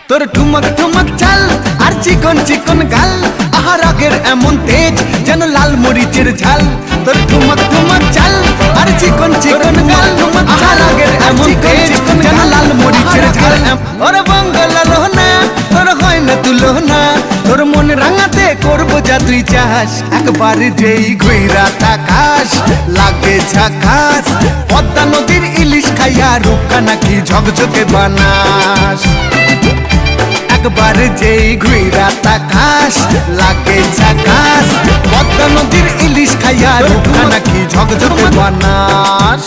তোর ঠুমক ঠুমক চাল আর চিকন চিকন গাল, আহার আগের এমন তেজ যেন লাল মরিচের ঝাল। তোর ঠুমক ঠুমক চাল আর চিকন চিকন গাল, আহার আগের এমন তেজ যেন লাল মরিচের ঝাল। ওরে বঙ্গলা লোহনা তোর হয় না তুলনা, তোর মন রাঙাতে করবো যা তুই চাস। একবার যেই ঘুইরা তাকাস লাগে ঝাকাস, পদ্মা নদীর ইলিশ খাইয়া রূপকা নাকি ঝকঝকে বানাস। একবার যেই ঘুইরা তাকাস লাগে ঝাকাস, পদ্মা নদীর ইলিশ খাইয়া রূপকা নাকি ঝকঝকে বানাস।